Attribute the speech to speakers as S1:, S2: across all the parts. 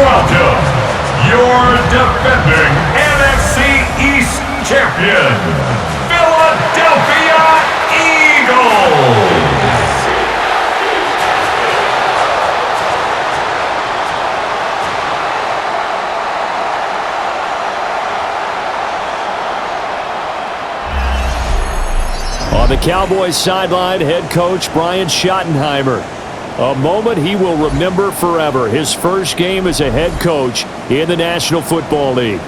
S1: welcome your defending NFC East champion, Philadelphia Eagles.
S2: On the Cowboys sideline, head coach Brian Schottenheimer. A moment he will remember forever. His first game as a head coach in the National Football League.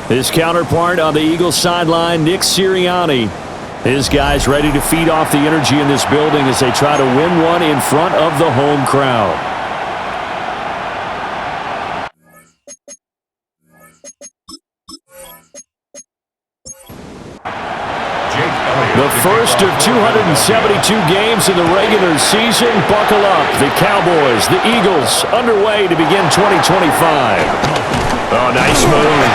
S2: His counterpart on the Eagles sideline, Nick Sirianni. His guys ready to feed off the energy in this building as they try to win one in front of the home crowd. The first of 272 games in the regular season. Buckle up. The Cowboys, the Eagles, underway to begin 2025. Oh, nice move.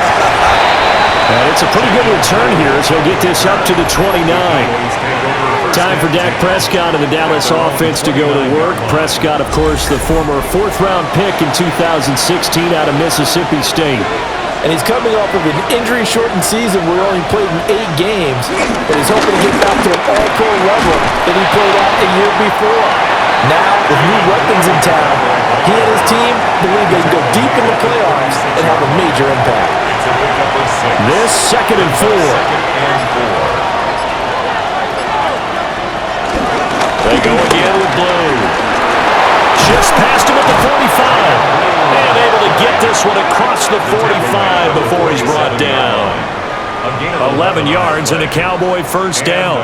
S2: And it's a pretty good return here as he'll get this up to the 29. Time for Dak Prescott and the Dallas offense to go to work. Prescott, of course, the former fourth-round pick in 2016 out of Mississippi State.
S3: And he's coming off of an injury-shortened season where he only played in 8 games, but he's hoping to get back to an all-pro level that he played at a year before. Now, with new weapons in town, he and his team believe they can go deep in the playoffs and have a major impact.
S2: This 2nd and 4. They go again with Blue. Just past him at the 45. And able to get this one across the 45 before he's brought down. 11 yards and a Cowboy first down.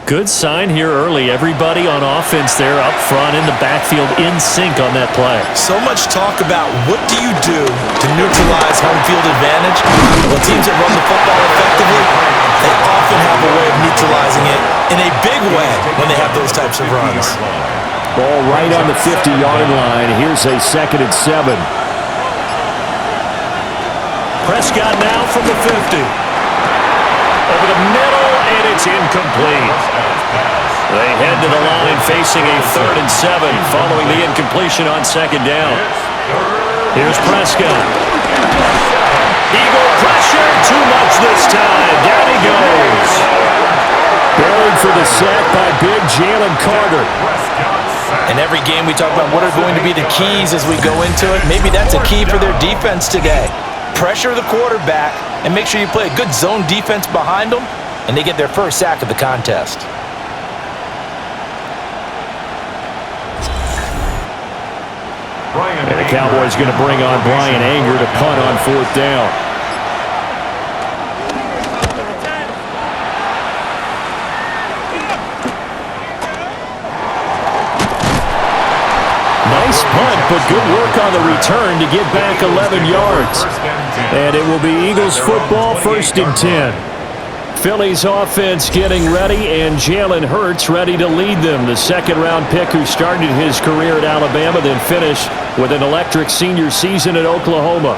S2: Good sign here early. Everybody on offense there up front in the backfield in sync on that play.
S3: So much talk about what do you do to neutralize home field advantage? Well, teams that run the football effectively, they often have a way of neutralizing it in a big way when they have those types of runs.
S2: Ball right on the 50-yard line. Here's a 2nd and 7. Prescott now from the 50. Over the middle, and it's incomplete. They head to the line facing a 3rd and 7 following the incompletion on 2nd down. Here's Prescott. Eagle pressure, too much this time. Down he goes. Buried for the sack by big Jalen Carter.
S3: In every game we talk about what are going to be the keys as we go into it. Maybe that's a key for their defense today. Pressure the quarterback and make sure you play a good zone defense behind them, and they get their first sack of the contest.
S2: And the Cowboys going to bring on Brian Anger to punt on 4th down. Nice punt, but good work on the return to get back 11 yards. And it will be Eagles football, 1st and 10. Philly's offense getting ready, and Jalen Hurts ready to lead them. The 2nd-round pick who started his career at Alabama, then finished with an electric senior season at Oklahoma.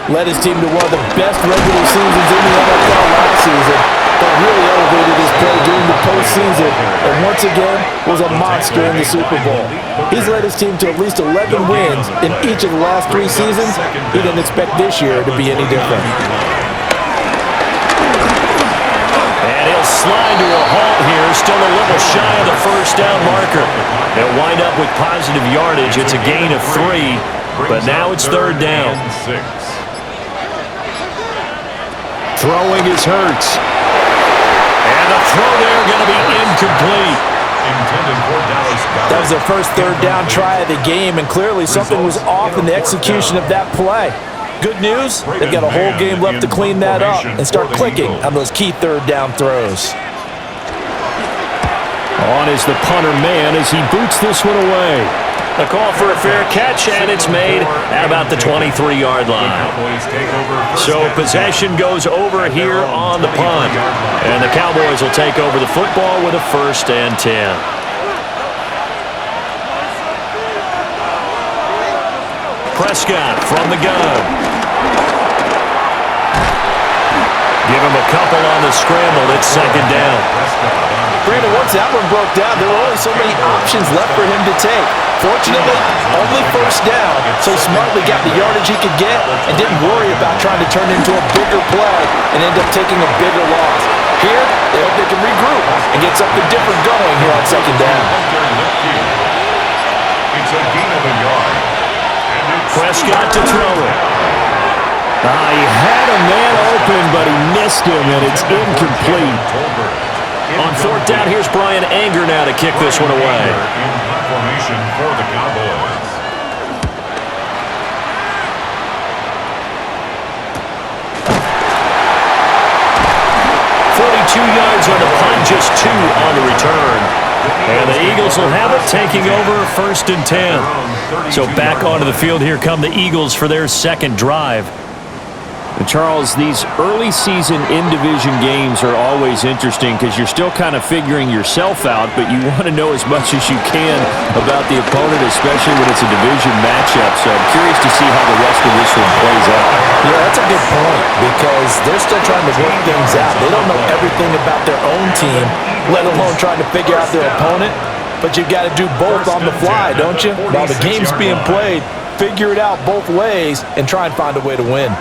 S3: Led his team to one of the best regular seasons in the NFL last season, but really elevated his play during the postseason, and once again was a monster in the Super Bowl. He's led his team to at least 11 wins in each of the last 3 seasons. He didn't expect this year to be any different.
S2: And he'll slide to a halt here, still a little shy of the 1st down marker. They'll wind up with positive yardage. It's a gain of 3, but now it's 3rd down. Throwing is Hurts. And the throw there going to be incomplete.
S3: That was their first 3rd down try of the game, and clearly something was off in the execution of that play. Good news, they've got a whole game left to clean that up and start clicking on those key 3rd down throws.
S2: On is the punter man as he boots this one away. A call for a fair catch, and it's made at about the 23-yard line. So possession goes over here on the punt. And the Cowboys will take over the football with a 1st and 10. Prescott from the gun. Give him a couple on the scramble. It's 2nd down.
S3: Brandon, once that one broke down, there were only so many options left for him to take. Fortunately, only first down, so he smartly got the yardage he could get and didn't worry about trying to turn into a bigger play and end up taking a bigger loss. Here, they hope they can regroup and get something different going here on second down.
S1: It's a gain of a yard.
S2: Prescott to throw it. He had a man open, but he missed him, and it's incomplete. On fourth down, here's Brian Anger now to kick this one away.
S1: In formation for the Cowboys.
S2: Yards on the punt, just 2 on the return. And the Eagles will have it, taking over 1st and 10. So back onto the field, here come the Eagles for their second drive. And Charles, these early season in-division games are always interesting because you're still kind of figuring yourself out, but you want to know as much as you can about the opponent, especially when it's a division matchup. So I'm curious to see how the rest of this one plays out.
S3: Yeah, that's a good point because they're still trying to work things out. They don't know everything about their own team, let alone trying to figure out their opponent. But you've got to do both on the fly, don't you? While the game's being played, figure it out both ways and try and find a way to win.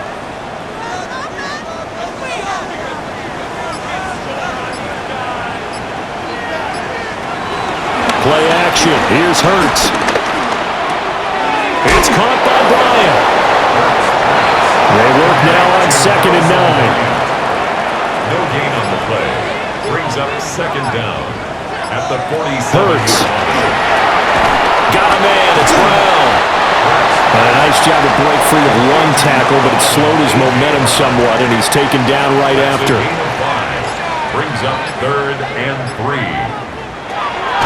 S2: Play action. Here's Hurts. It's caught by Bryant. They work now on 2nd and 9.
S1: No gain on the play. Brings up 2nd down at the 47.
S2: Hurts. Got a man. It's Brown. A nice job to break free of one tackle, but it slowed his momentum somewhat, and he's taken down right after.
S1: Brings up 3rd and 3.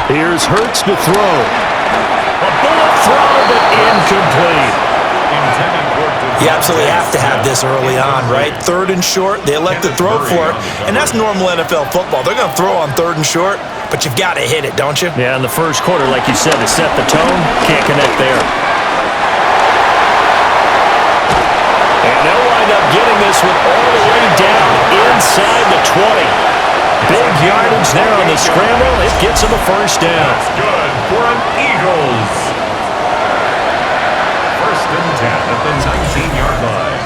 S2: Here's Hurts to throw. A bullet throw, but incomplete.
S3: You absolutely have to have this early on, right? 3rd and short, they elect to throw for it, and that's normal NFL football. They're going to throw on 3rd and short, but you've got to hit it, don't you?
S2: Yeah, in the first quarter, like you said, to set the tone, can't connect there. And they'll wind up getting this one all the way down inside the 20. Big yardage there on the scramble. It gets him a first down.
S1: That's good for an Eagles. 1st and 10 at the 19-yard line.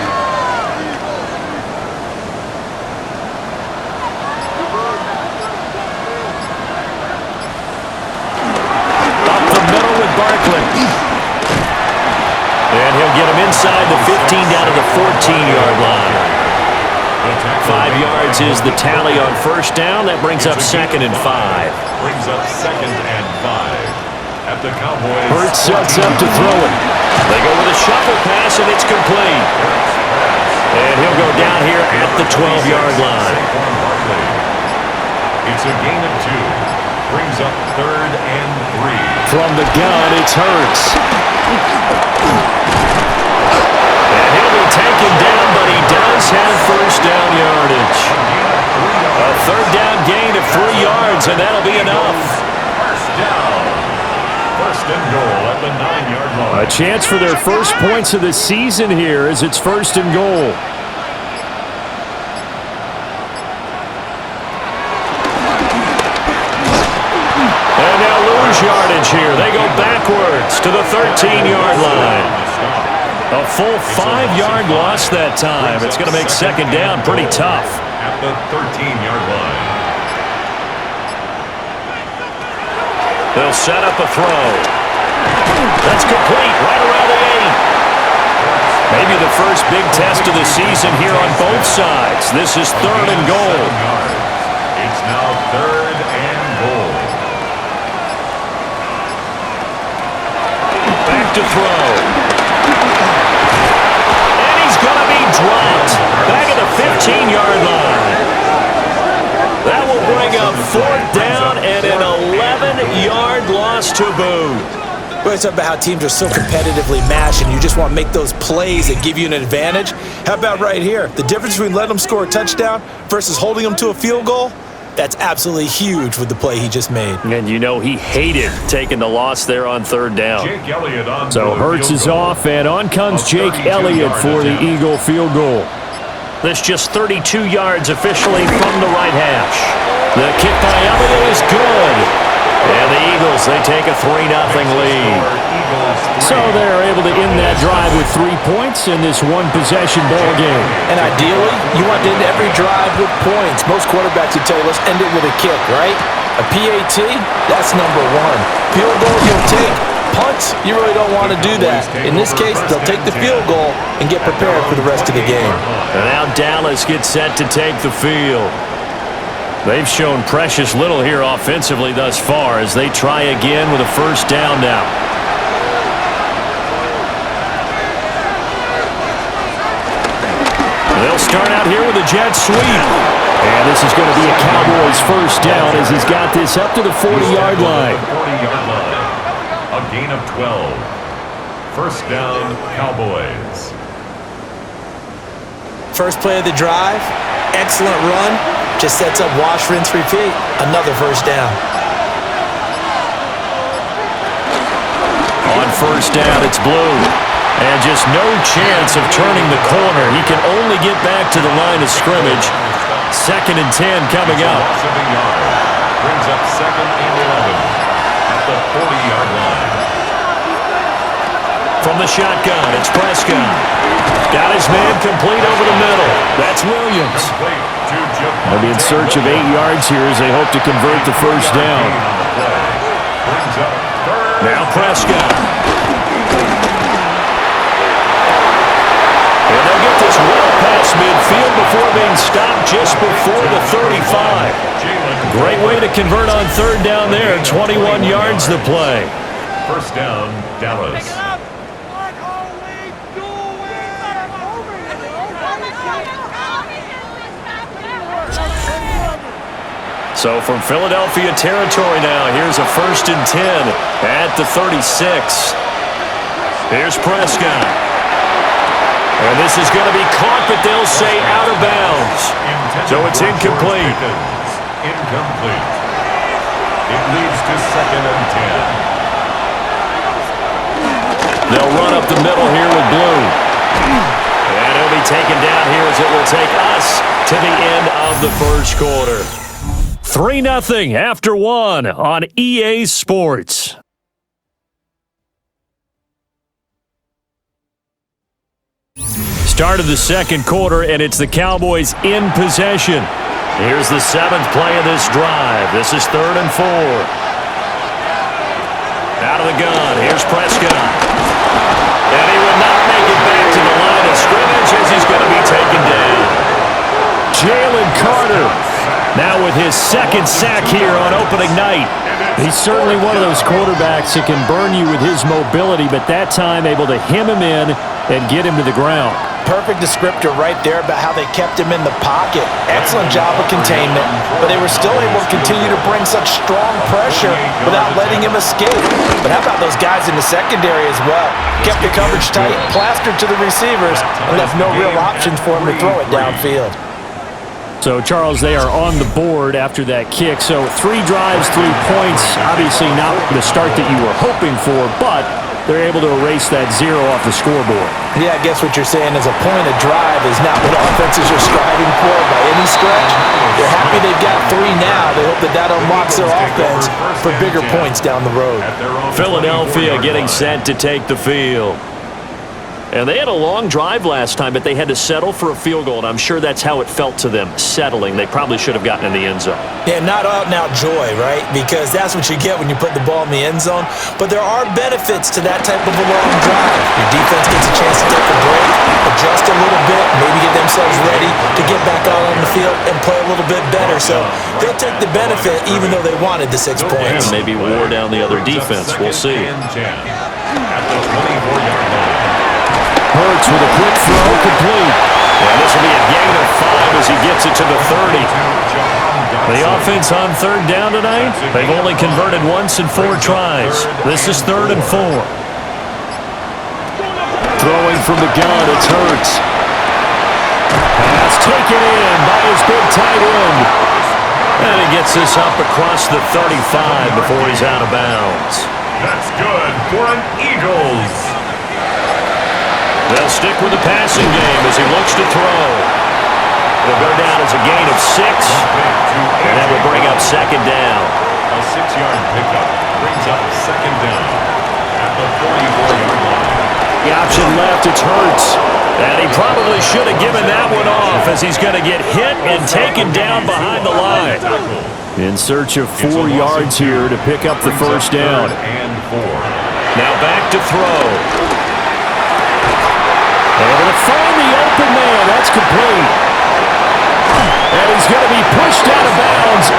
S2: Up the middle with Barkley. And he'll get him inside the 15 down to the 14-yard line. 5 yards is the tally on first down. That brings up 2nd and 5.
S1: Brings up 2nd and 5 at the Cowboys.
S2: Hurts sets up to throw it. They go with a shuffle pass, and it's complete. And he'll go down here at the 12-yard line.
S1: It's a gain of 2. Brings up 3rd and 3.
S2: From the gun, it's Hurts. And he'll be taken down, but he does have first down yardage. A 3rd down gain of 3 yards, and that'll be enough.
S1: First down. 1st and goal at the 9-yard line.
S2: A chance for their first points of the season here as it's 1st and goal. And now lose yardage here. They go backwards to the 13-yard line. A full 5-yard loss that time. It's going to make 2nd down pretty tough.
S1: At the 13-yard line.
S2: They'll set up a throw. That's complete right around the 8. Maybe the first big test of the season here on both sides. This is 3rd and goal.
S1: It's now 3rd and goal.
S2: Back to throw. Dropped back at the 15-yard line. That will bring up 4th down and an 11-yard loss to boot.
S3: Well, it's about how teams are so competitively matched and you just want to make those plays that give you an advantage. How about right here? The difference between letting them score a touchdown versus holding them to a field goal? That's absolutely huge with the play he just made.
S2: And you know he hated taking the loss there on 3rd down.
S1: Jake Elliott on
S2: So Hurts is off, and on comes Jake Elliott for the Eagle field goal. This just 32 yards officially from the right hash. The kick by Elliott is good. And the Eagles, they take a 3-0 lead. So they're able to end that drive with 3 points in this one-possession ball game.
S3: And ideally, you want to end every drive with points. Most quarterbacks would tell you, let's end it with a kick, right? A PAT, that's number one. Field goal, you'll take. Punts, you really don't want to do that. In this case, they'll take the field goal and get prepared for the rest of the game.
S2: And now Dallas gets set to take the field. They've shown precious little here offensively thus far as they try again with a first down now. They'll start out here with a jet sweep. And this is going to be a Cowboys first down as he's got this up to the 40-yard line.
S1: A gain of 12. First down, Cowboys.
S3: First play of the drive, excellent run. Just sets up wash, rinse, repeat. Another first down.
S2: On first down, it's Blue. And just no chance of turning the corner. He can only get back to the line of scrimmage. 2nd and 10 coming up.
S1: Brings up 2nd and 11 at the 40-yard line.
S2: From the shotgun, it's Prescott. Got his man complete over the middle. That's Williams. They'll be in search of 8 yards here as they hope to convert the first down. Now Prescott. And they'll get this well past midfield before being stopped just before the 35. Great way to convert on third down there. 21 yards to play.
S1: First down, Dallas.
S2: So from Philadelphia territory now, here's a 1st and 10 at the 36. Here's Prescott. And this is going to be caught, but they'll say out of bounds. So it's incomplete.
S1: Incomplete. It leads to 2nd and 10.
S2: They'll run up the middle here with Blue. And it'll be taken down here as it will take us to the end of the first quarter. 3-0 after 1 on EA Sports. Start of the second quarter, and it's the Cowboys in possession. Here's the 7th play of this drive. This is 3rd and 4. Out of the gun, here's Prescott. And he will not make it back to the line of scrimmage as he's going to be taken down. Jalen Carter. Now with his 2nd sack here on opening night. He's certainly one of those quarterbacks that can burn you with his mobility, but that time able to hem him in and get him to the ground.
S3: Perfect descriptor right there about how they kept him in the pocket. Excellent job of containment, but they were still able to continue to bring such strong pressure without letting him escape. But how about those guys in the secondary as well? Kept the coverage tight, plastered to the receivers, and left no real options for him to throw it downfield.
S2: So, Charles, they are on the board after that kick. So, 3 drives, 3 points. Obviously not the start that you were hoping for, but they're able to erase that 0 off the scoreboard.
S3: Yeah, I guess what you're saying is a point of drive is not what offenses are striving for by any stretch. They're happy they've got 3 now. They hope that that unlocks their offense for bigger points down the road.
S2: Philadelphia getting set to take the field. And they had a long drive last time, but they had to settle for a field goal, and I'm sure that's how it felt to them, settling. They probably should have gotten in the end zone.
S3: Yeah, not out-and-out joy, right? Because that's what you get when you put the ball in the end zone. But there are benefits to that type of a long drive. Your defense gets a chance to take a break, adjust a little bit, maybe get themselves ready to get back out on the field and play a little bit better. So they'll take the benefit even though they wanted the 6 points.
S2: Maybe wore down the other defense. We'll see.
S1: At the 24-yard line.
S2: Hurts with a quick throw, complete. And this will be a gain of 5 as he gets it to the 30. The offense on third down tonight, they've only converted once in 4 tries. This is 3rd and 4. Throwing from the gun, it's Hurts. Pass taken in by his big tight end. And he gets this up across the 35 before he's out of bounds.
S1: That's good for an Eagles.
S2: They'll stick with the passing game as he looks to throw. It'll go down as a gain of 6, and that will bring up second down.
S1: A 6-yard pickup brings up second down at the 44-yard line.
S2: The option left, it's Hurts. And he probably should have given that one off as he's going to get hit and taken down behind the line. In search of 4 yards here to pick up the first down. Now back to throw. Able to find the open man. That's complete. And he's going to be pushed out of bounds.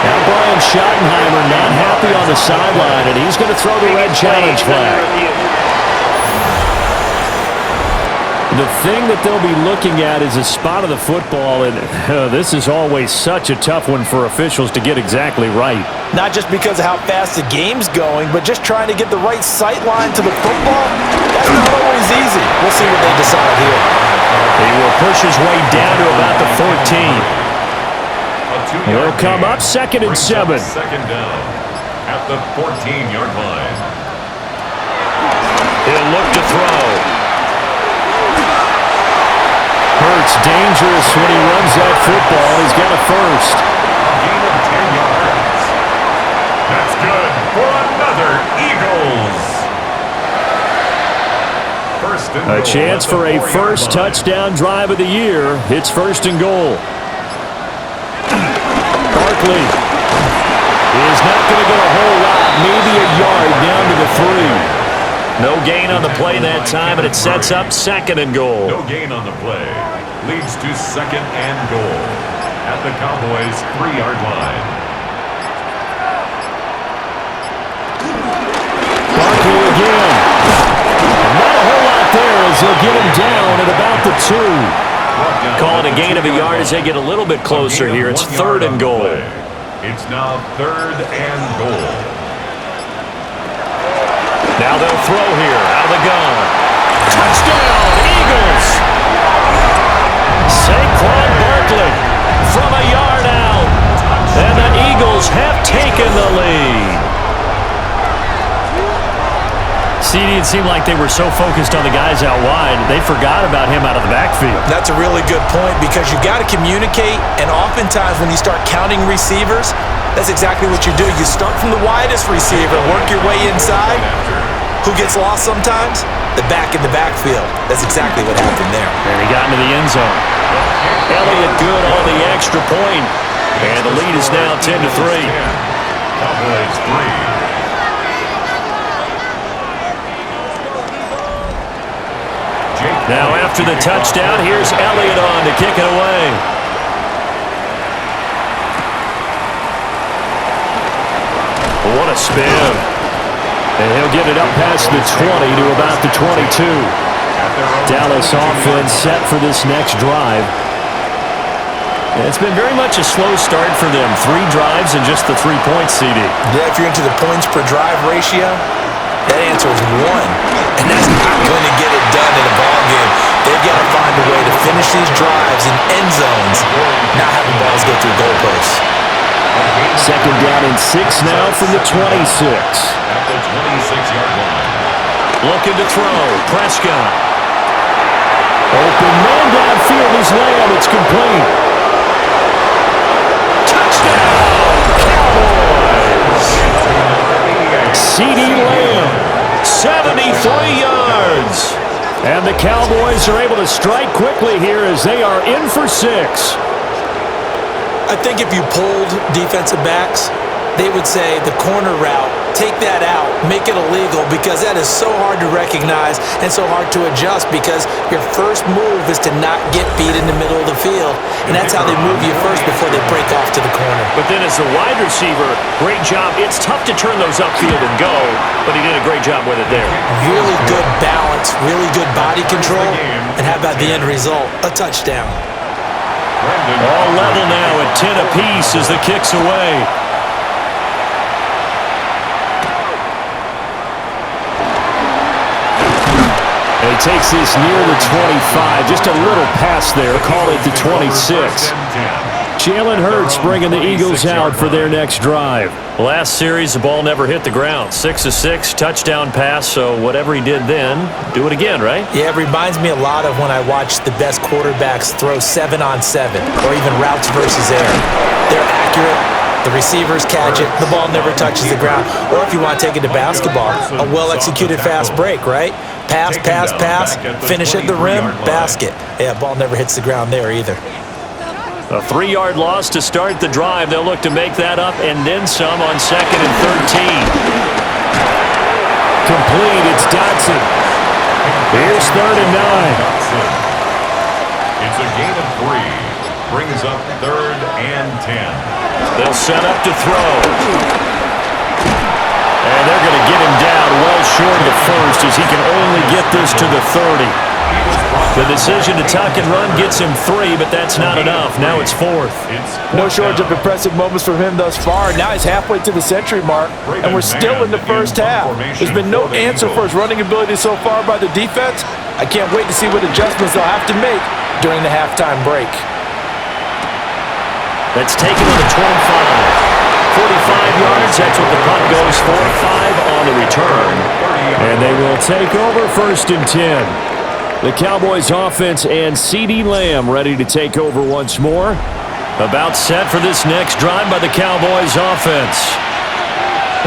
S2: Now Brian Schottenheimer not happy on the sideline, and he's going to throw the red challenge flag. The thing that they'll be looking at is a spot of the football, and this is always such a tough one for officials to get exactly right.
S3: Not just because of how fast the game's going, but just trying to get the right sight line to the football. That's not always easy. We'll see what they decide here.
S2: He will push his way down to about the 14. They'll come up 2nd and 7.
S1: Second down at the 14-yard line.
S2: He'll look to throw. Hurts dangerous when he runs that football. He's got a first.
S1: Gain of 10 yards. That's good for another Eagles. First and
S2: A
S1: goal
S2: chance
S1: at the
S2: for a
S1: 4-yard
S2: first
S1: line.
S2: touchdown drive of the year. It's 1st and goal. Barkley is not going to go a whole lot, maybe a yard down to the 3. No gain on the play that time, and it sets up 2nd and goal.
S1: No gain on the play. Leads to 2nd and goal at the Cowboys' 3-yard line.
S2: Barkley again. Not a whole lot there as they'll get him down at about the 2. Call it a gain of a yard as they get a little bit closer here. It's 3rd and goal.
S1: It's now 3rd and goal.
S2: Now they'll throw here out of the gun. Touchdown, Eagles! Saquon Barkley from a yard out. And the Eagles have taken the lead. CD, it seemed like they were so focused on the guys out wide, they forgot about him out of the backfield.
S3: That's a really good point because you got to communicate, and oftentimes when you start counting receivers, that's exactly what you do. You start from the widest receiver, work your way inside. Who gets lost sometimes? The back in the backfield. That's exactly what happened there.
S2: And he got into the end zone. Elliott good on the extra point. And the lead is now 10-3.
S1: Cowboys 3.
S2: Now after the touchdown, here's Elliott on to kick it away. What a spin. And he'll get it up past the 20 to about the 22. Dallas offense set for this next drive. And it's been very much a slow start for them. 3 drives and just the 3 points, CD.
S3: Yeah, if you're into the points per drive ratio, that answer is 1. And that's not going to get it done in a ball game. They've got to find a way to finish these drives in end zones, not having balls go through goalposts.
S2: 2nd down and 6 now from the 26.
S1: At the 26-yard line.
S2: Looking to throw. Prescott. Open man downfield is Lamb. It's complete. Touchdown, Cowboys. CeeDee Lamb, 73 yards. And the Cowboys are able to strike quickly here as they are in for 6.
S3: I think if you polled defensive backs, they would say the corner route, take that out, make it illegal, because that is so hard to recognize and so hard to adjust because your first move is to not get beat in the middle of the field, and that's how they move you first before they break off to the corner.
S2: But then as a wide receiver, great job. It's tough to turn those upfield and go, but he did a great job with it there.
S3: Really good balance, really good body control, and how about the end result? A touchdown.
S2: All level now at 10 apiece as the kick's away. And he takes this near the 25. Just a little pass there. Call it the 26. Jalen Hurts bringing the Eagles out for their next drive.
S4: Last series, the ball never hit the ground. 6 of 6, touchdown pass, so whatever he did then, do it again, right?
S3: Yeah, it reminds me a lot of when I watch the best quarterbacks throw 7-on-7 or even routes versus air. They're accurate, the receivers catch it, the ball never touches the ground. Or if you want to take it to basketball, a well-executed fast break, right? Pass, pass, pass, finish at the rim, basket. Yeah, ball never hits the ground there either.
S4: A 3-yard loss to start the drive. They'll look to make that up and then some on 2nd and 13.
S2: Complete. It's Dotson. Here's 3rd and 9.
S1: It's a gain of 3. Brings up 3rd and 10.
S4: They'll set up to throw. And they're going to get him down well short of the first as he can only get this to the 30. The decision to tuck and run gets him 3, but that's not enough. Now it's 4th.
S3: No shortage of impressive moments from him thus far. Now he's halfway to the century mark, and we're still in the first half. There's been no answer for his running ability so far by the defense. I can't wait to see what adjustments they'll have to make during the halftime break.
S4: That's taken to the 25. 45 yards, that's what the punt goes for. 5 on the return.
S2: And they will take over 1st and 10. The Cowboys offense and CeeDee Lamb ready to take over once more.
S4: About set for this next drive by the Cowboys offense.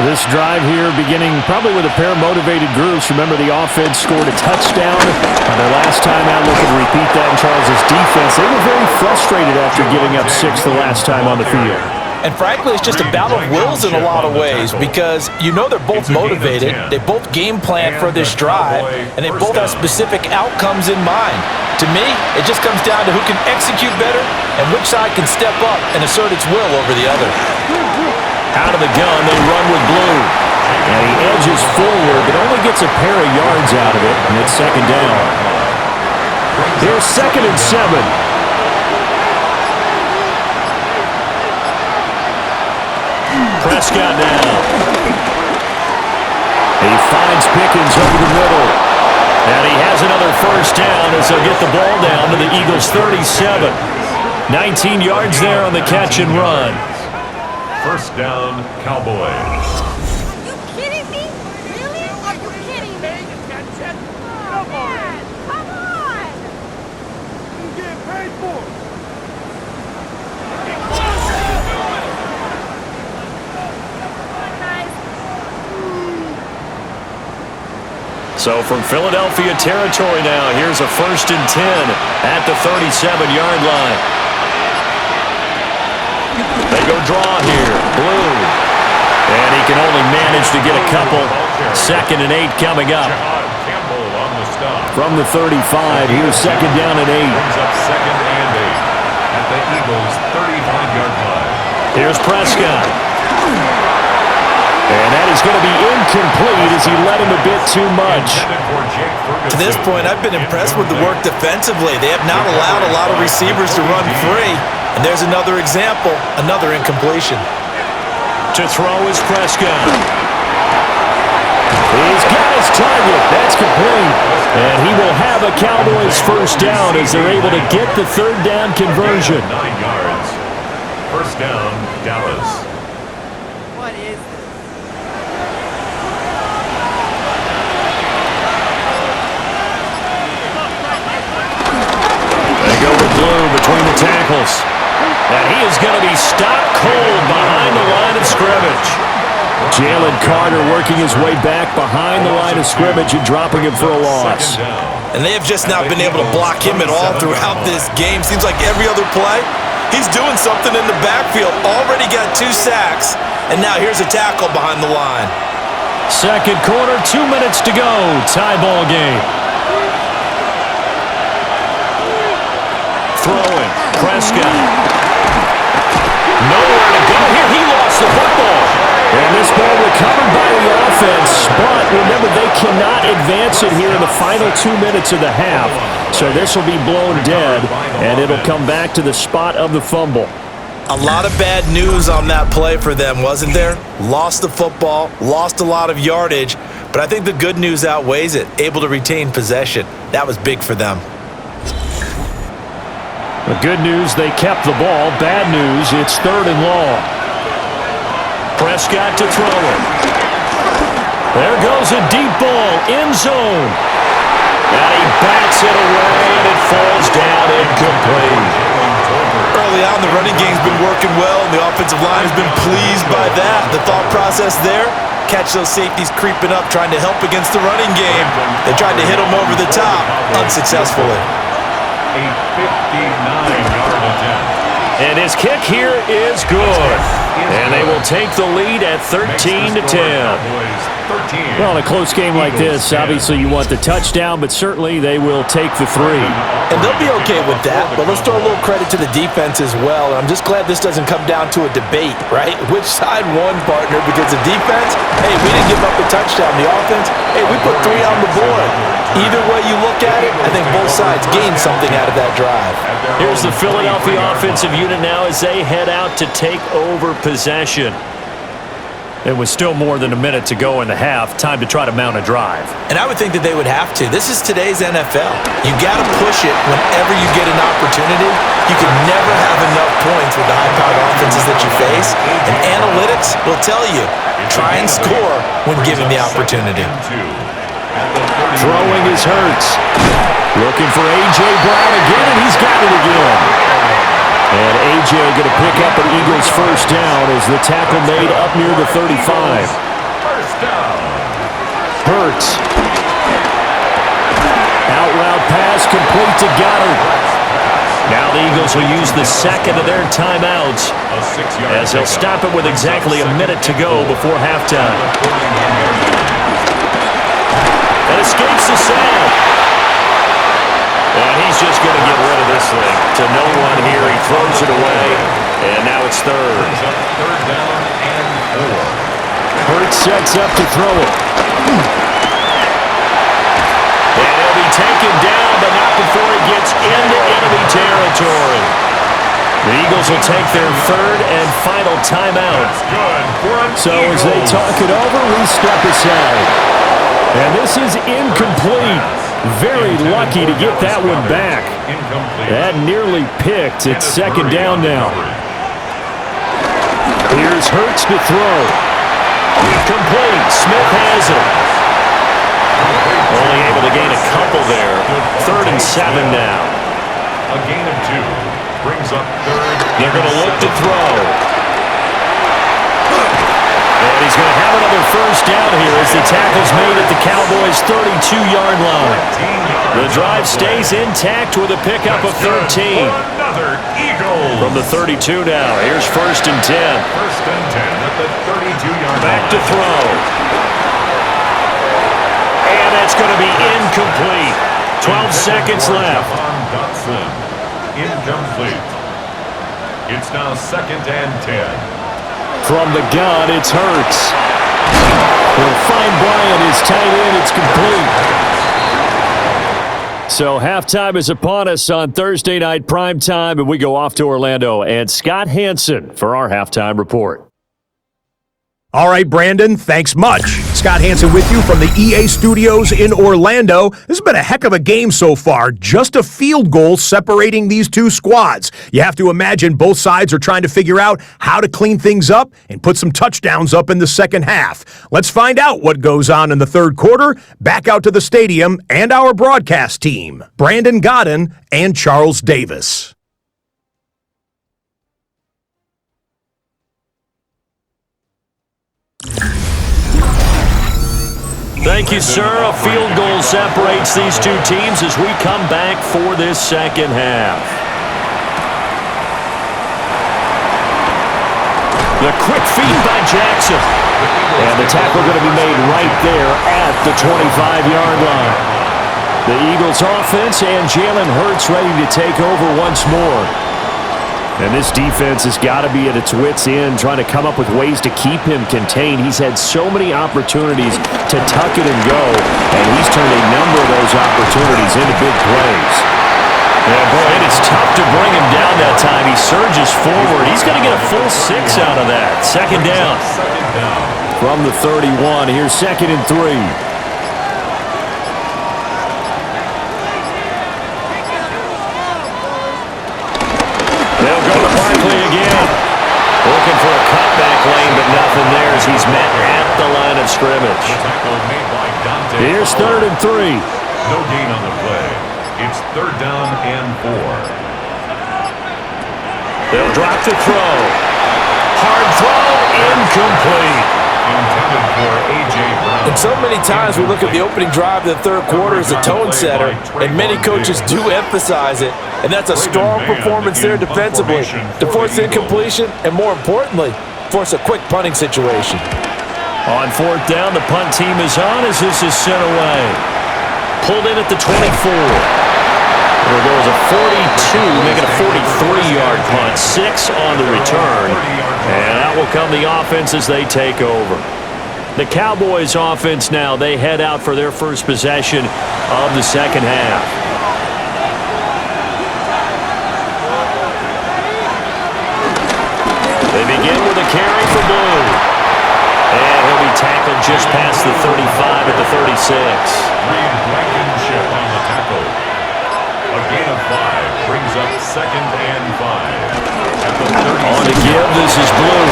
S2: This drive here beginning probably with a pair of motivated groups. Remember, the offense scored a touchdown on their last time out. Looking to repeat that in Charles' defense. They were very frustrated after giving up 6 the last time on the field.
S3: And frankly, it's just a battle of wills in a lot of ways because you know they're both motivated, they both game plan for this drive, and they both have specific outcomes in mind. To me, it just comes down to who can execute better and which side can step up and assert its will over the other.
S4: Out of the gun, they run with Blue.
S2: And he edges forward, but only gets a pair of yards out of it, and it's 2nd down. Here's 2nd and 7.
S4: Prescott now.
S2: He finds Pickens over the middle.
S4: And he has another 1st down as they'll get the ball down to the Eagles' 37. 19 yards there on the catch and run.
S1: 1st down, Cowboys.
S5: Are you kidding me? Really? Are you kidding me? Oh, man, come on! You get paid for it.
S4: So from Philadelphia territory now, here's a 1st and 10 at the 37-yard line. They go draw here. Blue. And he can only manage to get a couple. 2nd and 8 coming up.
S2: From the 35, here's 2nd down and 8.
S1: Brings up 2nd and 8 at the Eagles' 35-yard line.
S4: Here's Prescott.
S2: And that is going to be incomplete as he led him a bit too much.
S3: To this point, I've been impressed with the work defensively. They have not allowed a lot of receivers to run free. And there's another example, another incompletion.
S4: To throw is Prescott.
S2: He's got his target. That's complete. And he will have a Cowboys 1st down as they're able to get the 3rd down conversion.
S1: 9 yards. 1st down, Dallas.
S5: What is this?
S4: They go with Blue between the tackles. And he is going to be stopped cold behind the line of scrimmage.
S2: Jalen Carter working his way back behind the line of scrimmage and dropping him for a loss.
S3: And they have just not been able to block him at all throughout this game. Seems like every other play, he's doing something in the backfield. Already got 2 sacks, and now here's a tackle behind the line.
S4: 2nd quarter, 2 minutes to go. Tie ball game. Throwing. Prescott. Nowhere to go here. He lost the football.
S2: And this ball recovered by the offense, but remember, they cannot advance it here in the final 2 minutes of the half. So this will be blown dead, and it'll come back to the spot of the fumble.
S3: A lot of bad news on that play for them, wasn't there? Lost the football, lost a lot of yardage, but I think the good news outweighs it. Able to retain possession. That was big for them.
S2: The good news, they kept the ball. Bad news, it's 3rd and long.
S4: Prescott to throw it. There goes a deep ball, end zone. And he bats it away, and it falls down incomplete.
S3: Early on, the running game's been working well, and the offensive line has been pleased by that. The thought process there, catch those safeties creeping up, trying to help against the running game. They tried to hit them over the top, unsuccessfully.
S1: A 59-yard attempt.
S4: And his kick here is good. And they will take the lead at 13-10.
S2: Well, in a close game like this, obviously you want the touchdown, but certainly they will take the 3.
S3: And they'll be okay with that, but let's throw a little credit to the defense as well. And I'm just glad this doesn't come down to a debate, right? Which side won, partner? Because the defense, hey, we didn't give up a touchdown. The offense, hey, we put 3 on the board. Either way you look at it, I think both sides gained something out of that drive.
S4: Here's the Philadelphia offensive unit now as they head out to take over possession. It was still more than a minute to go in the half. Time to try to mount a drive.
S3: And I would think that they would have to. This is today's NFL. You got to push it whenever you get an opportunity. You can never have enough points with the high-powered offenses that you face. And analytics will tell you, try and score when given the opportunity.
S2: Throwing is Hurts. Looking for A.J. Brown again, and he's got it again. And A.J. going to pick up an Eagles first down as the tackle made up near the 35.
S1: First down.
S2: Hurts. Out route pass complete to Goddard.
S4: Now the Eagles will use the second of their timeouts as they'll stop it with exactly a minute to go before halftime. And escapes the sack. And he's just going to get rid of this thing to no one here. He throws it away, and now it's 3rd.
S1: Third down and 4.
S2: Hurts sets up to throw it.
S4: And he'll be taken down, but not before he gets into enemy territory. The Eagles will take their 3rd and final timeout.
S2: So as they talk it over, we step aside. And this is incomplete. Very lucky to get that one back. That nearly picked. It's 2nd down now. Here's Hurts to throw.
S4: Complete. Smith has it. Only able to gain a couple there. 3rd and 7 now.
S1: A gain of 2 brings up 3rd.
S4: They're going to look to throw. And he's going to have another first down here as the tackle's made at the Cowboys' 32-yard line. The drive stays intact with a pickup of 13.
S1: Another Eagles.
S4: From the 32 now, here's 1st and 10.
S1: First and 10 at the 32-yard line.
S4: Back to throw. And that's going to be incomplete. 12 seconds left.
S1: Incomplete. It's now 2nd and 10.
S2: From the gun, it's Hurts. He'll find Bryant, his tight end. It's complete. So halftime is upon us on Thursday night primetime, and we go off to Orlando. And Scott Hansen for our halftime report.
S6: All right, Brandon, thanks much. Scott Hansen with you from the EA Studios in Orlando. This has been a heck of a game so far. Just a field goal separating these two squads. You have to imagine both sides are trying to figure out how to clean things up and put some touchdowns up in the second half. Let's find out what goes on in the third quarter. Back out to the stadium and our broadcast team, Brandon Godden and Charles Davis.
S4: Thank you, sir. A field goal separates these two teams as we come back for this second half. The quick feed by Jackson. And the tackle going to be made right there at the 25-yard line. The Eagles offense and Jalen Hurts ready to take over once more. And this defense has got to be at its wits' end, trying to come up with ways to keep him contained. He's had so many opportunities to tuck it and go, and he's turned a number of those opportunities into big plays. Yeah, boy, it is tough to bring him down that time. He surges forward. He's going to get a full 6 out of that. Second down.
S2: From the 31, here's 2nd and 3.
S4: quickly again. Looking for a cutback lane, but nothing there as he's met at the line of scrimmage. Here's 3rd and 3.
S1: No gain on the play. It's 3rd down and 4.
S4: They'll drop the throw. Hard throw, incomplete.
S1: Intended for A.J. Brown.
S3: And so many times we look at the opening drive of the third quarter as a tone setter, and many coaches do emphasize it. And that's a strong performance there defensively to force incompletion and, more importantly, force a quick punting situation.
S4: On 4th down, the punt team is on as this is sent away. Pulled in at the 24. There goes a 42, making a 43-yard punt. 6 on the return. And out will come the offense as they take over. The Cowboys offense now, they head out for their first possession of the second half. They begin with a carry for Blue. And he'll be tackled just past the 35 at the 36.
S1: Reed Blankenship on the tackle. A gain of 5 brings up 2nd and 5. At the 36.
S4: On to give, this is Blue.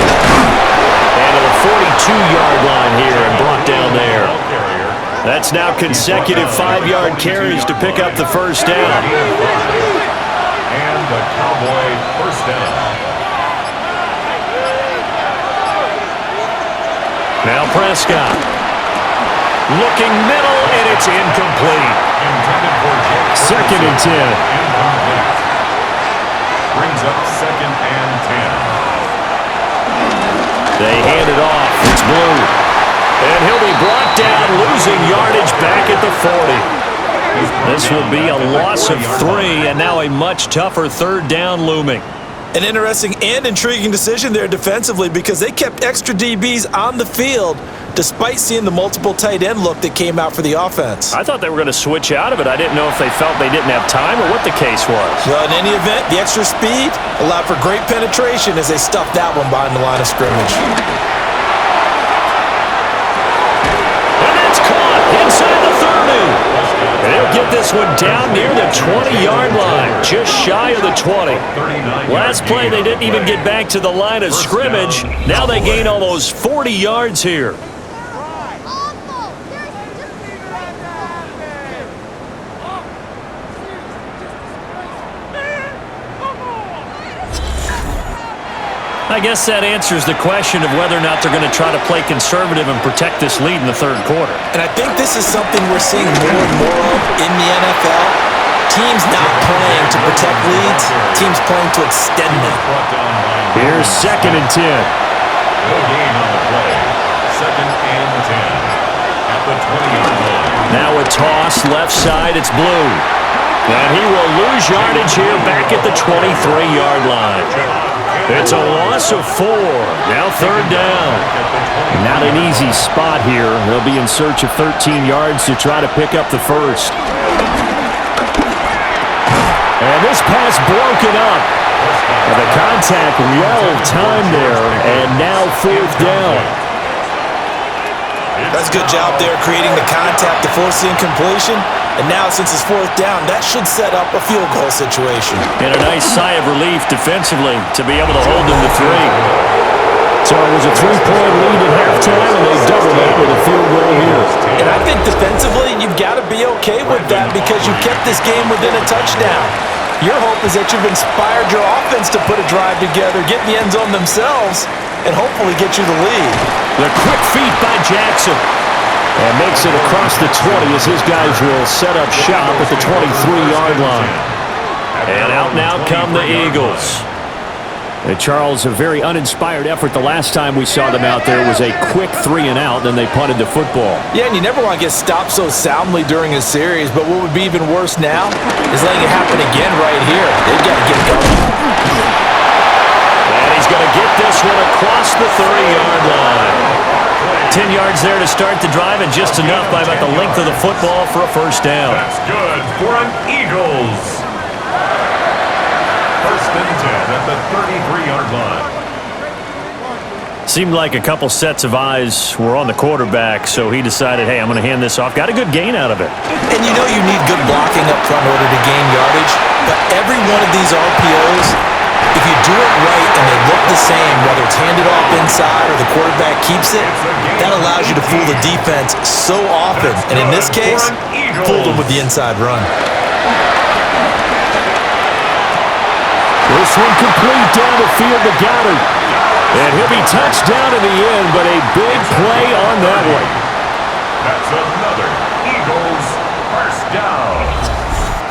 S4: And to the 42-yard line here and brought down there. That's now consecutive 5-yard carries to pick up the first down.
S1: And the Cowboy first down.
S4: Now Prescott. Looking middle, and it's incomplete.
S1: Intended for Jack.
S4: 2nd and 10.
S1: Incomplete. Brings up 2nd and 10.
S4: They hand it off. It's Blue. And he'll be brought down, losing yardage back at the 40. This will be a loss of 3, and now a much tougher 3rd down looming.
S3: An interesting and intriguing decision there defensively because they kept extra DBs on the field despite seeing the multiple tight end look that came out for the offense.
S4: I thought they were going to switch out of it. I didn't know if they felt they didn't have time or what the case was.
S3: Well, in any event, the extra speed allowed for great penetration as they stuffed that one behind the line of scrimmage.
S4: And that's caught inside the 30. And he'll get this one down near the 20-yard line, just shy of the 20. Last play, they didn't even get back to the line of scrimmage. Now they gain almost 40 yards here. I guess that answers the question of whether or not they're going to try to play conservative and protect this lead in the third quarter.
S3: And I think this is something we're seeing more and more of in the NFL. Teams not playing to protect leads, teams playing to extend them.
S4: Here's 2nd and 10.
S1: No gain on the play. 2nd and 10. At the 20-yard line.
S4: Now a toss left side. It's Blue. And he will lose yardage here back at the 23-yard line. It's a loss of 4. Now 3rd down.
S2: Not an easy spot here. They'll be in search of 13 yards to try to pick up the first.
S4: And this pass broken up. And the contact well timed there. And now 4th down.
S3: That's a good job there creating the contact to force the incompletion. And now, since it's 4th down, that should set up a field goal situation.
S4: And a nice sigh of relief defensively to be able to hold them to 3.
S2: So it was a 3-point lead at halftime, and they doubled it with a field goal here.
S3: And I think defensively, you've got to be okay with that because you kept this game within a touchdown. Your hope is that you've inspired your offense to put a drive together, get in the end zone themselves, and hopefully get you the lead.
S4: The quick feet by Jackson.
S2: And makes it across the 20 as his guys will set up shop at the 23-yard line.
S4: And out now come the Eagles.
S2: And Charles, a very uninspired effort the last time we saw them out there was a quick 3-and-out, then they punted the football.
S3: Yeah, and you never want to get stopped so soundly during a series, but what would be even worse now is letting it happen again right here. They've got to get going.
S4: And he's going to get this one across the 30-yard line. 10 yards there to start the drive, and just enough by about the length of the football for a first down.
S1: That's good for an Eagles. 1st and 10 at the 33-yard line.
S4: Seemed like a couple sets of eyes were on the quarterback, so he decided, hey, I'm going to hand this off. Got a good gain out of it.
S3: And you know you need good blocking up front in order to gain yardage, but every one of these RPOs If you do it right and they look the same, whether it's handed off inside or the quarterback keeps it, that allows you to fool the defense so often. And in this case, fooled them with the inside run.
S2: This one complete down the field to Goddard. And he'll be touched down in the end, but a big play on that one.
S1: That's another Eagles first down.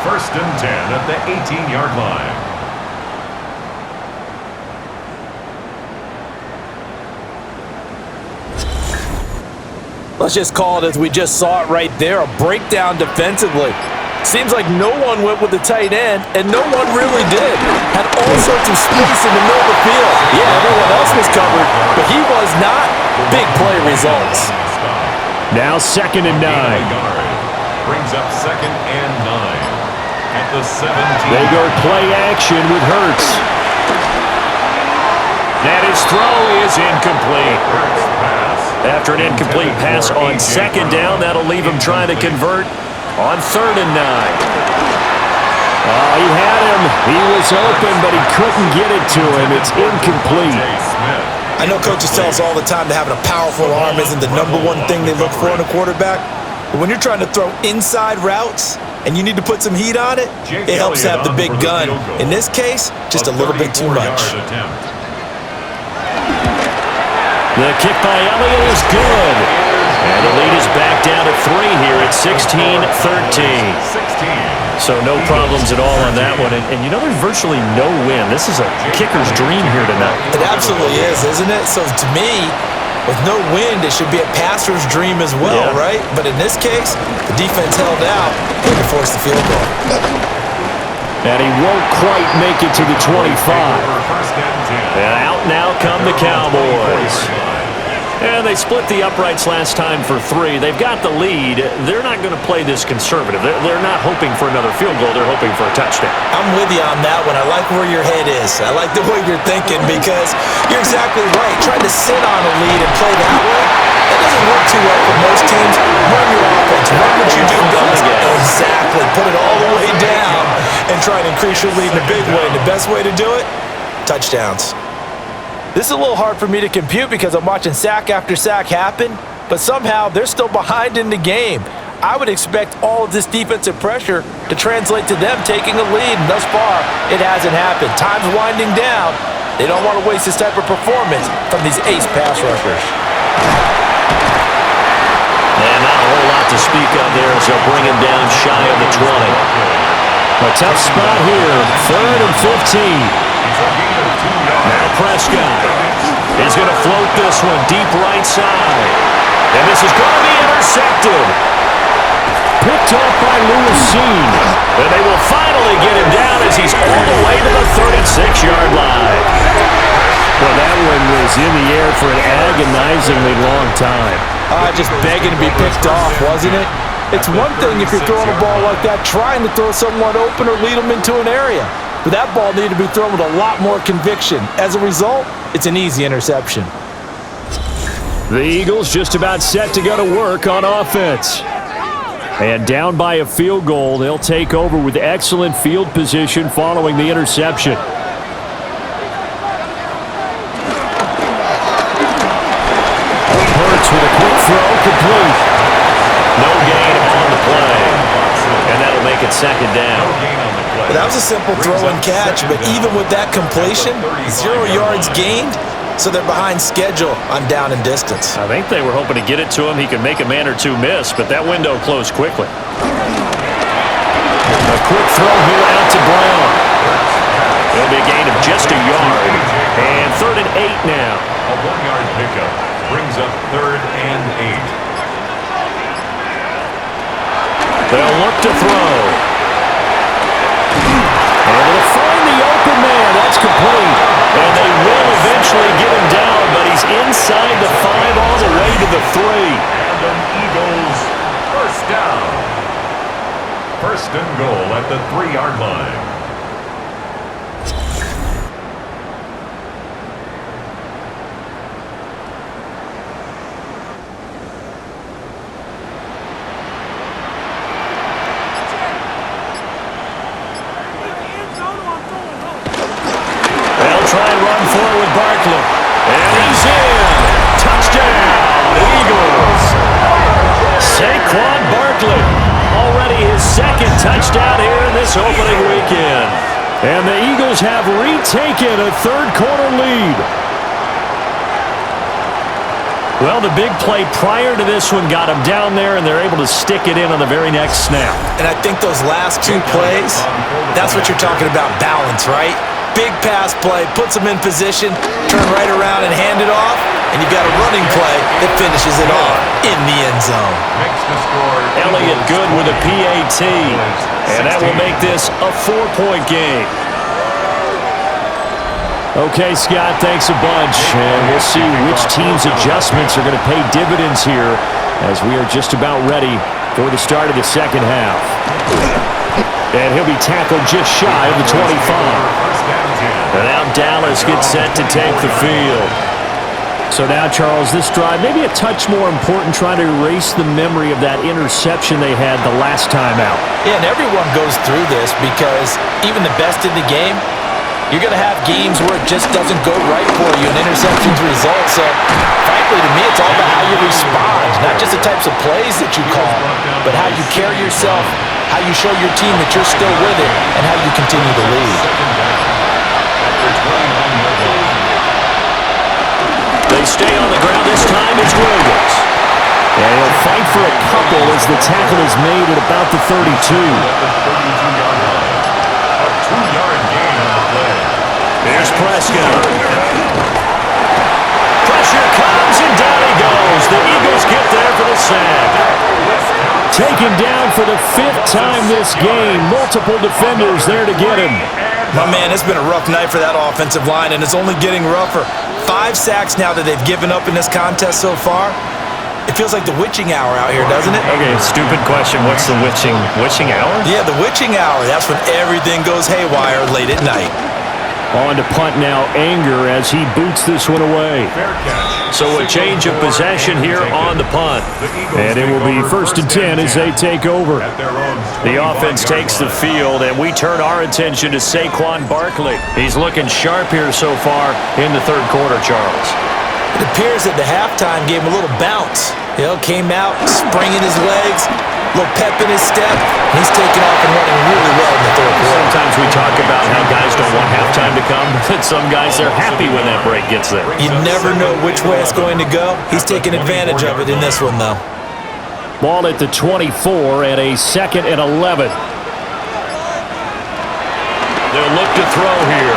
S1: 1st and 10 at the 18-yard line.
S3: Let's just call it as we just saw it right there, a breakdown defensively. Seems like no one went with the tight end, and no one really did. Had all sorts of space in the middle of the field. Yeah, everyone else was covered, but he was not. Big play results.
S2: Now 2nd and 9.
S1: Brings up 2nd and 9 at the 17.
S2: They go play action with Hurts.
S4: And his throw is incomplete. After an incomplete pass on 2nd down, that'll leave him trying to convert on 3rd and 9.
S2: He had him. He was open, but he couldn't get it to him. It's incomplete.
S3: I know coaches tell us all the time that having a powerful arm isn't the #1 thing they look for in a quarterback. But when you're trying to throw inside routes and you need to put some heat on it, it helps have the big gun. In this case, just a little bit too much.
S2: The kick by Elliott is good. And the lead is back down to 3 here at 16-13. So no problems at all on that one. And you know there's virtually no win. This is a kicker's dream here tonight.
S3: It absolutely is, isn't it? So to me, with no wind, it should be a passer's dream as well, right? But in this case, the defense held out and forced the field goal.
S2: And he won't quite make it to the 25.
S4: And out now come the Cowboys. And they split the uprights last time for 3. They've got the lead. They're not going to play this conservative. They're not hoping for another field goal. They're hoping for a touchdown.
S3: I'm with you on that one. I like where your head is. I like the way you're thinking because you're exactly right. Trying to sit on a lead and play that way, that doesn't work too well for most teams. Run your offense. Run what you do best. Exactly. Put it all the way down and try and increase your lead in a big way. And the best way to do it, touchdowns. This is a little hard for me to compute because I'm watching sack after sack happen, but somehow they're still behind in the game. I would expect all of this defensive pressure to translate to them taking a lead, and thus far, it hasn't happened. Time's winding down. They don't want to waste this type of performance from these ace pass rushers.
S4: And not a whole lot to speak of there as they'll bring him down shy of the 20.
S2: A tough spot here, 3rd and 15.
S4: Now Prescott is going to float this one deep right side. And this is going to be intercepted.
S2: Picked off by Lewis Seen.
S4: And they will finally get him down as he's all the way to the 36-yard line.
S2: Well, that one was in the air for an agonizingly long time.
S3: Just begging to be picked off, wasn't it? It's one thing if you're throwing a ball like that, trying to throw someone open or lead them into an area. But that ball needed to be thrown with a lot more conviction. As a result, it's an easy interception.
S2: The Eagles just about set to go to work on offense. And down by a field goal, they'll take over with excellent field position following the interception. Hurts with a quick throw, complete.
S4: No gain on the play. And that'll make it 2nd down.
S3: Well, that was a simple throw and catch, but even with that completion, 0 yards gained, so they're behind schedule on down and distance.
S4: I think they were hoping to get it to him. He could make a man or two miss, but that window closed quickly.
S2: A quick throw here out to Brown.
S4: It'll be a gain of just a yard. And 3rd and 8 now.
S1: A 1-yard pickup brings up 3rd and 8.
S4: They'll look to throw.
S2: And they'll find the open man. That's complete.
S4: And they will eventually get him down, but he's inside the 5 all the way to the 3.
S1: And an Eagles first down. 1st and goal at the 3-yard line.
S4: for it with Barkley. And he's in. Touchdown, Eagles. Saquon Barkley, already his second touchdown here in this opening weekend. And the Eagles have retaken a third-quarter lead. Well, the big play prior to this one got them down there, and they're able to stick it in on the very next snap.
S3: And I think those last two plays, that's what you're talking about, balance, right? Big pass play, puts them in position, turn right around and hand it off, and you've got a running play that finishes it off in the end zone.
S4: Elliott good with a PAT, and that will make this a 4-point game. Okay, Scott, thanks a bunch, and we'll see which team's adjustments are going to pay dividends here as we are just about ready for the start of the second half. And he'll be tackled just shy of the 25. And now Dallas gets set to take the field. So now, Charles, this drive maybe a touch more important, trying to erase the memory of that interception they had the last time out.
S3: Yeah, and everyone goes through this because even the best in the game, you're going to have games where it just doesn't go right for you, and interceptions result. So, frankly, to me, it's all about how you respond, not just the types of plays that you call, but how you carry yourself, how you show your team that you're still with it, and how you continue to lead.
S4: They stay on the ground. This time it's Williams.
S2: And he'll fight for a couple as the tackle is made at about the 32.
S4: Here's Prescott. Pressure comes, and down he goes. The Eagles get there for the sack.
S2: Taken down for the 5th time this game. Multiple defenders there to get him.
S3: My man, it's been a rough night for that offensive line, and it's only getting rougher. 5 sacks now that they've given up in this contest so far. It feels like the witching hour out here, doesn't it?
S4: Okay, stupid question. What's the witching hour?
S3: Yeah, the witching hour. That's when everything goes haywire late at night.
S2: On to punt now, Anger, as he boots this one away.
S4: So a change of possession here on the punt.
S2: And it will be 1st and 10 as they take over.
S4: The offense takes the field, and we turn our attention to Saquon Barkley. He's looking sharp here so far in the third quarter, Charles.
S3: It appears that the halftime gave him a little bounce. Came out, springing his legs, a little pep in his step, and he's taking off and running really well in the third quarter.
S4: Sometimes we talk about how guys don't want halftime to come, but some guys are happy when that break gets there.
S3: You never know which way it's going to go. He's taking advantage of it in this one, though.
S2: Ball at the 24 and a 2nd and 11.
S4: They'll look to throw here.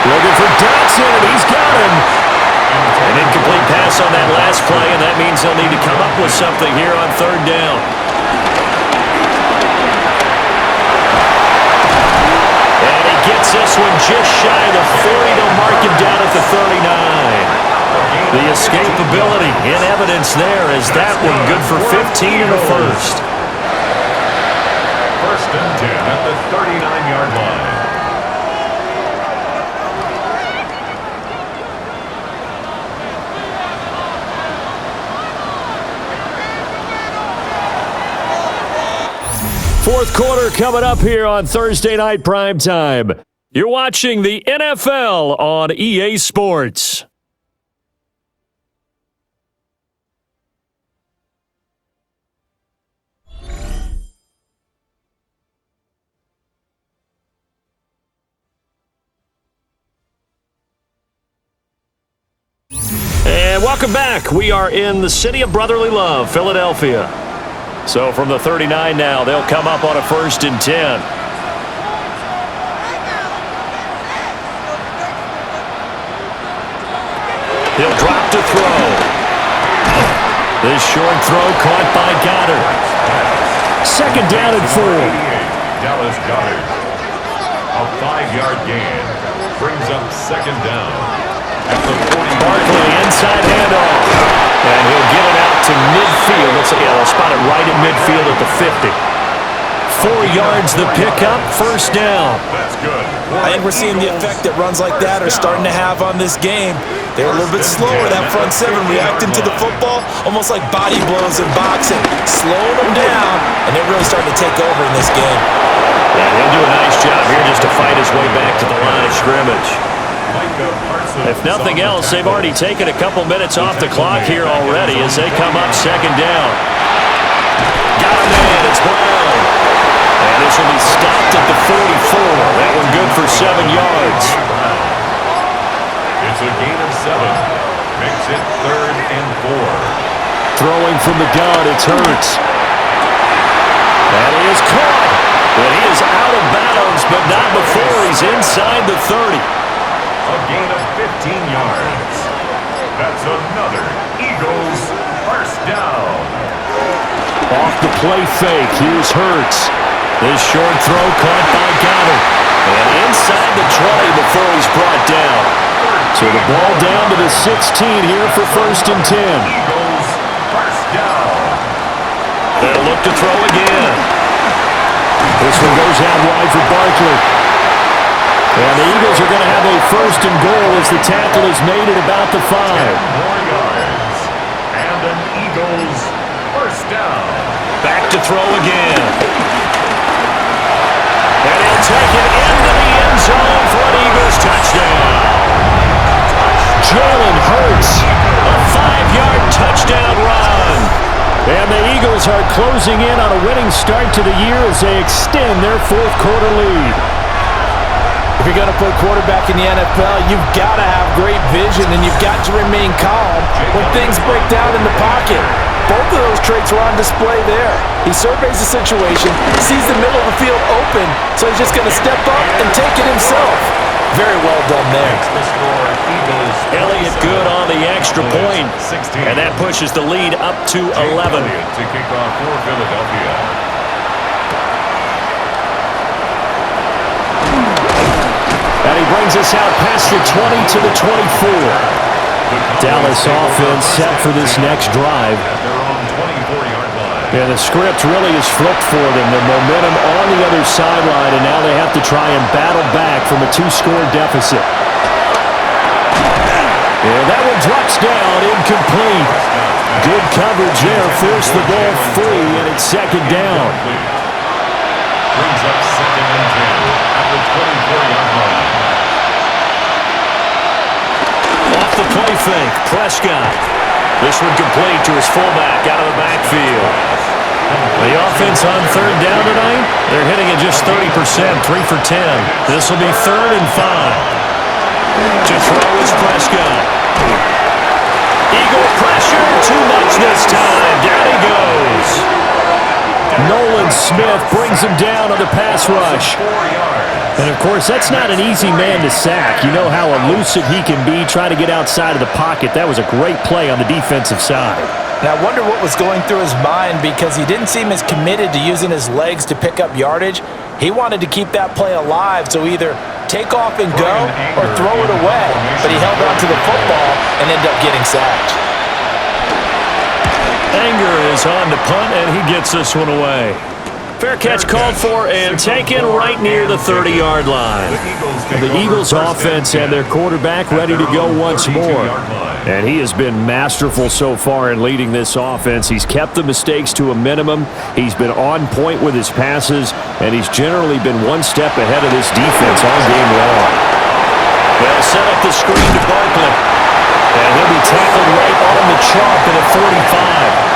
S2: Looking for Dotson, and he's got him.
S4: An incomplete pass on that last play, and that means they'll need to come up with something here on 3rd down. And he gets this one just shy of the 40. They'll mark him down at the 39. The escapability in evidence there is that one good for 15 in the first.
S1: 1st and 10 at the 39-yard line.
S2: Fourth quarter coming up here on Thursday Night Primetime. You're watching the NFL on EA Sports.
S4: And welcome back. We are in the city of brotherly love, Philadelphia. So from the 39 now, they'll come up on a 1st and 10. He'll drop to throw. This short throw caught by Goddard.
S2: 2nd down and 4.
S1: Dallas Goddard. A 5-yard gain brings up 2nd down. At the 40.
S4: Barkley inside handoff. And he'll get it out to midfield. They'll spot it right at midfield at the 50. 4 yards the pickup, 1st down.
S1: That's good.
S3: I think we're seeing the effect that runs like that are starting to have on this game. They're a little bit slower, that front seven, reacting to the football, almost like body blows in boxing. Slowing them down, and they're really starting to take over in this game.
S4: And he'll do a nice job here just to fight his way back to the line of scrimmage. If nothing else, they've already taken a couple minutes off the clock here already as they come up second down. Got him in. It's Brown. And this will be stopped at the 44. That one good for 7 yards.
S1: It's a gain of 7. Makes it 3rd and 4.
S2: Throwing from the gun, it's Hurts. That is caught. But he is out of bounds, but not before he's inside the 30.
S1: A gain of 15 yards. That's another Eagles first down.
S2: Off the play fake, here's Hurts. This short throw caught by Goddard. And inside the 20 before he's brought down. So the ball down to the 16 here for 1st and 10.
S1: Eagles first down.
S2: They'll look to throw again. This one goes out wide for Barkley. And the Eagles are going to have a 1st and goal as the tackle is made at about the 5.
S1: 10 more yards. And an Eagles first down.
S2: Back to throw again. And he'll take it into the end zone for an Eagles touchdown. Jalen Hurts, a 5-yard touchdown run. And the Eagles are closing in on a winning start to the year as they extend their 4th quarter lead.
S3: If you're going to play quarterback in the NFL, you've got to have great vision and you've got to remain calm when things break down in the pocket. Both of those traits are on display there. He surveys the situation, sees the middle of the field open, so he's just going to step up and take it himself. Very well done there.
S2: Elliott good on the extra point, and that pushes the lead up to 11.
S1: To kick off for Philadelphia.
S2: And he brings us out past the 20 to the 24. Dallas offense set for this next drive.
S1: At their own 24-yard line.
S2: And the script really is flipped for them. The momentum on the other sideline, and now they have to try and battle back from a 2-score deficit. And that one drops down, incomplete. Good coverage there, forced the ball free, and it's 2nd down.
S1: Brings up 2nd and 10 at the 24-yard line.
S2: Off the play fake, Prescott. This one complete to his fullback out of the backfield. The offense on 3rd down tonight, they're hitting at just 30%, 3 for 10. This will be 3rd and 5. To throw is Prescott. Eagle pressure, too much this time. Down he goes. Nolan Smith brings him down on the pass rush. And, of course, that's not an easy man to sack. You know how elusive he can be trying to get outside of the pocket. That was a great play on the defensive side.
S3: Now, I wonder what was going through his mind because he didn't seem as committed to using his legs to pick up yardage. He wanted to keep that play alive, so either take off and go or throw it away. But he held on to the football and ended up getting sacked.
S2: Anger is on to punt, and he gets this one away. Fair catch called for and taken right near the 30-yard line. The Eagles offense and their quarterback ready to go once more. And he has been masterful so far in leading this offense. He's kept the mistakes to a minimum. He's been on point with his passes, and he's generally been one step ahead of this defense all game long. They'll set up the screen to Barkley. And he'll be tackled right on the chalk at a 45.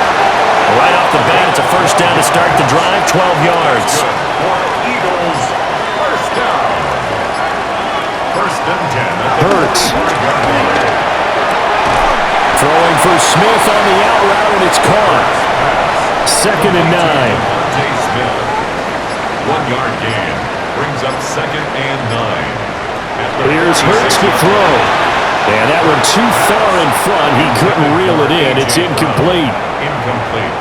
S2: Right off the bat, it's a first down to start the drive, 12 yards.
S1: Eagles first down. 1st and 10.
S2: Hurts. Throwing for Smith on the out route, and it's caught. 2nd and 9.
S1: Smith. 1-yard gain. Brings up 2nd and 9.
S2: Here's Hurts to throw. And that one too far in front. He couldn't reel it in. It's incomplete.
S1: Incomplete.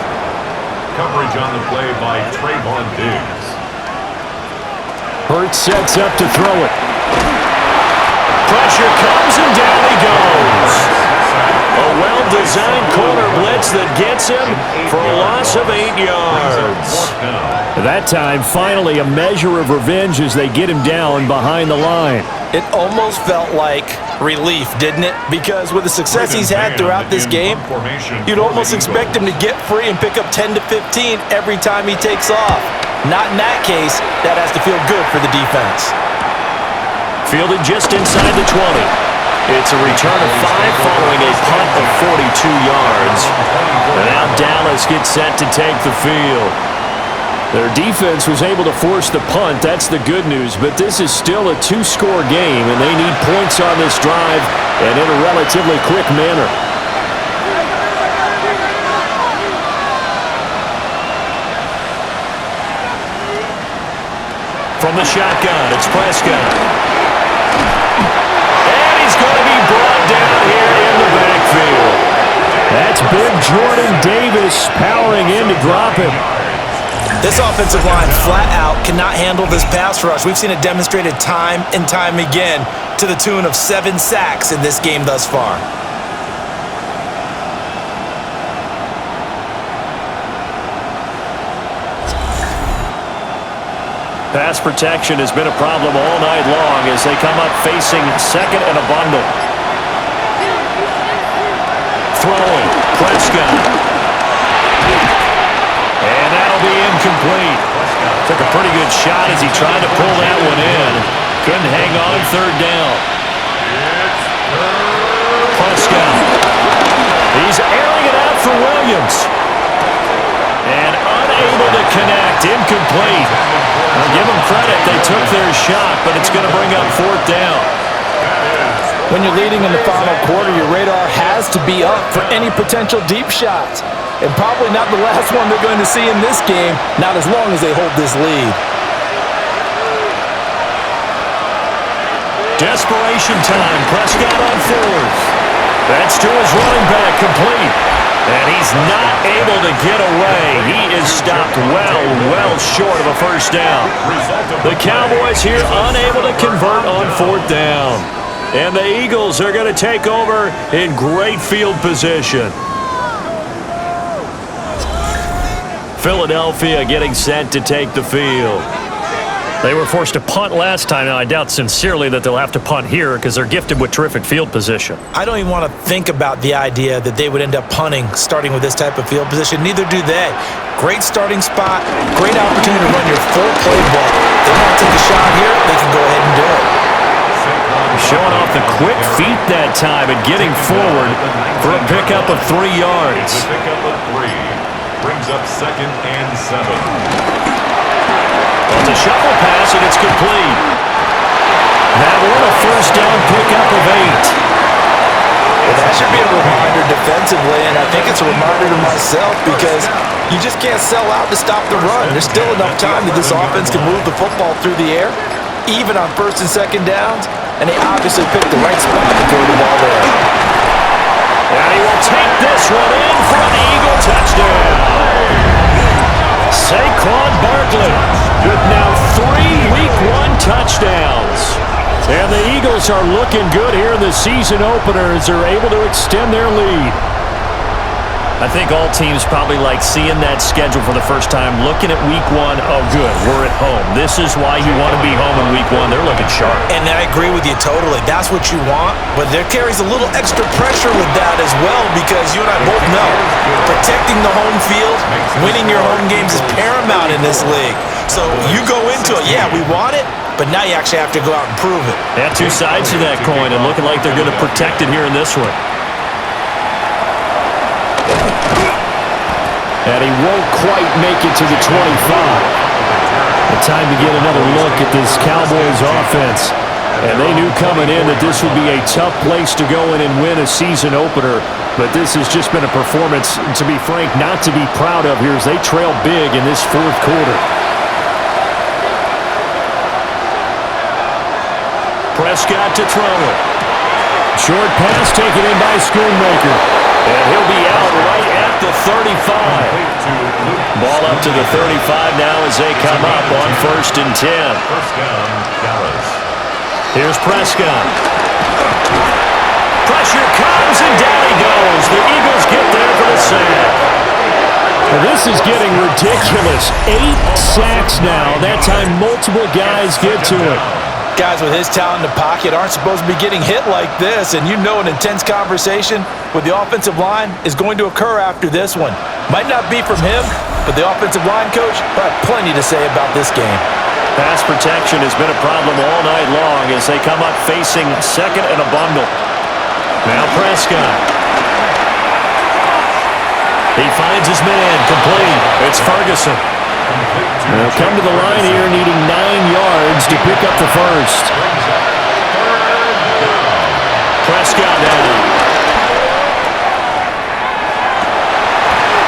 S1: Coverage on the play by Trayvon Diggs.
S2: Hurts sets up to throw it. Pressure comes and down he goes. A well-designed corner blitz that gets him for a loss of 8 yards. That time, finally, a measure of revenge as they get him down behind the line.
S3: It almost felt like relief, didn't it? Because with the success he's had throughout this game, you'd almost expect him to get free and pick up 10 to 15 every time he takes off. Not in that case. That has to feel good for the defense.
S4: Fielded just inside the 20. It's a return of 5 following a punt of 42 yards. And now Dallas gets set to take the field.
S2: Their defense was able to force the punt. That's the good news. But this is still a 2-score game, and they need points on this drive and in a relatively quick manner.
S4: From the shotgun, it's Prescott. And he's going to be brought down here in the backfield.
S2: That's big Jordan Davis powering in to drop him.
S3: This offensive line flat out cannot handle this pass rush. We've seen it demonstrated time and time again to the tune of 7 sacks in this game thus far.
S4: Pass protection has been a problem all night long as they come up facing second and a bundle. Throwing, Prescott. And that'll be incomplete. Took a pretty good shot as he tried to pull that one in. Couldn't hang on third down. Prescott. He's airing it out for Williams. And unable to connect. Incomplete. I'll give them credit. They took their shot, but it's going to bring up 4th down.
S3: When you're leading in the final quarter, your radar has to be up for any potential deep shots. And probably not the last one they're going to see in this game, not as long as they hold this lead.
S4: Desperation time. Prescott on 4th. That's to his running back, complete. And he's not able to get away. He is stopped well short of a first down. The Cowboys here unable to convert on 4th down. And the Eagles are going to take over in great field position. Philadelphia getting set to take the field. They were forced to punt last time. Now, I doubt sincerely that they'll have to punt here because they're gifted with terrific field position.
S3: I don't even want to think about the idea that they would end up punting starting with this type of field position. Neither do they. Great starting spot, great opportunity to run your full playbook. They want to take a shot here, they can go ahead and do it.
S4: Showing off the quick feet that time and getting forward for a pickup of 3 yards.
S1: The pickup of 3 brings up 2nd and 7.
S4: It's a shuffle pass, and it's complete. That one a first down pickup of 8.
S3: Well, that should be a reminder defensively, and I think it's a reminder to myself because you just can't sell out to stop the run. There's still enough time that this offense can move the football through the air, even on 1st and 2nd downs, and they obviously picked the right spot to throw the ball there.
S4: And he will take this one in for an Eagle touchdown. Saquon Barkley with now 3 Week 1 touchdowns. And the Eagles are looking good here in the season opener as they're able to extend their lead. I think all teams probably like seeing that schedule for the first time, looking at Week 1, oh good, we're at home. This is why you want to be home in Week 1. They're looking sharp.
S3: And I agree with you totally. That's what you want, but there carries a little extra pressure with that as well because you and I both know protecting the home field, winning your home games is paramount in this league. So you go into it, yeah, we want it, but now you actually have to go out and prove it.
S4: Yeah, 2 sides to that coin and looking like they're going to protect it here in this one.
S2: And he won't quite make it to the 25. The time to get another look at this Cowboys offense. And they knew coming in that this would be a tough place to go in and win a season opener. But this has just been a performance, to be frank, not to be proud of here as they trail big in this 4th quarter.
S4: Prescott to throw it.
S2: Short pass taken in by Schoonmaker.
S4: And he'll be out right at the 35. Ball up to the 35 now as they come up on 1st and 10.
S1: First down, Dallas.
S4: Here's Prescott. Pressure comes and down he goes. The Eagles get there for the sack.
S2: This is getting ridiculous. 8 sacks now. That time multiple guys get to it.
S3: Guys with his talent in the pocket aren't supposed to be getting hit like this, and you know an intense conversation with the offensive line is going to occur after this one. Might not be from him, but the offensive line coach will have plenty to say about this game.
S4: Pass protection has been a problem all night long as they come up facing second and a bundle. Now Prescott. He finds his man, complete. It's Ferguson. They'll come to the line here needing 9 yards to pick up the first. Prescott down.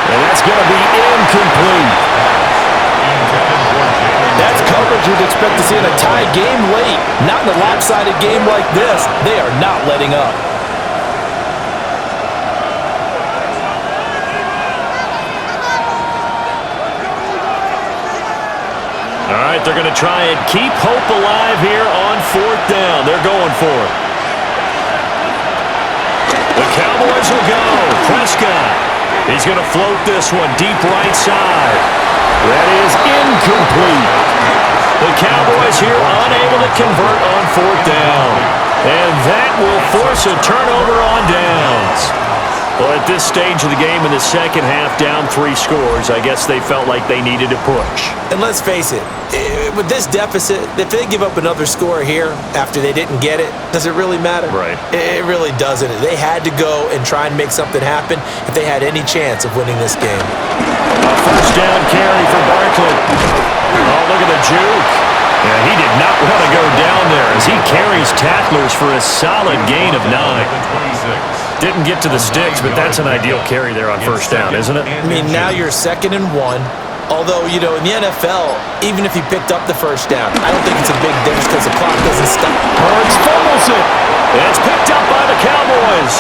S4: And that's going to be incomplete.
S3: That's coverage you'd expect to see in a tie game late. Not in a lopsided game like this. They are not letting up.
S4: All right, they're going to try and keep hope alive here on 4th down. They're going for it. The Cowboys will go. Prescott. He's going to float this one deep right side. That is incomplete. The Cowboys here unable to convert on 4th down. And that will force a turnover on downs. Well, at this stage of the game in the second half, down 3 scores, I guess they felt like they needed to push.
S3: And let's face it, with this deficit, if they give up another score here after they didn't get it, does it really matter?
S4: Right.
S3: It really doesn't. They had to go and try and make something happen if they had any chance of winning this game.
S4: A first down carry for Barkley. Oh, look at the juke. Yeah, he did not want to go down there as he carries tacklers for a solid gain of 9. Didn't get to the sticks, but that's an ideal carry there on first down, isn't it?
S3: I mean, now you're 2nd and 1. Although, you know, in the NFL, even if you picked up the first down, I don't think it's a big difference because the clock doesn't stop.
S4: Hurts fumbles it. It's picked up by the Cowboys.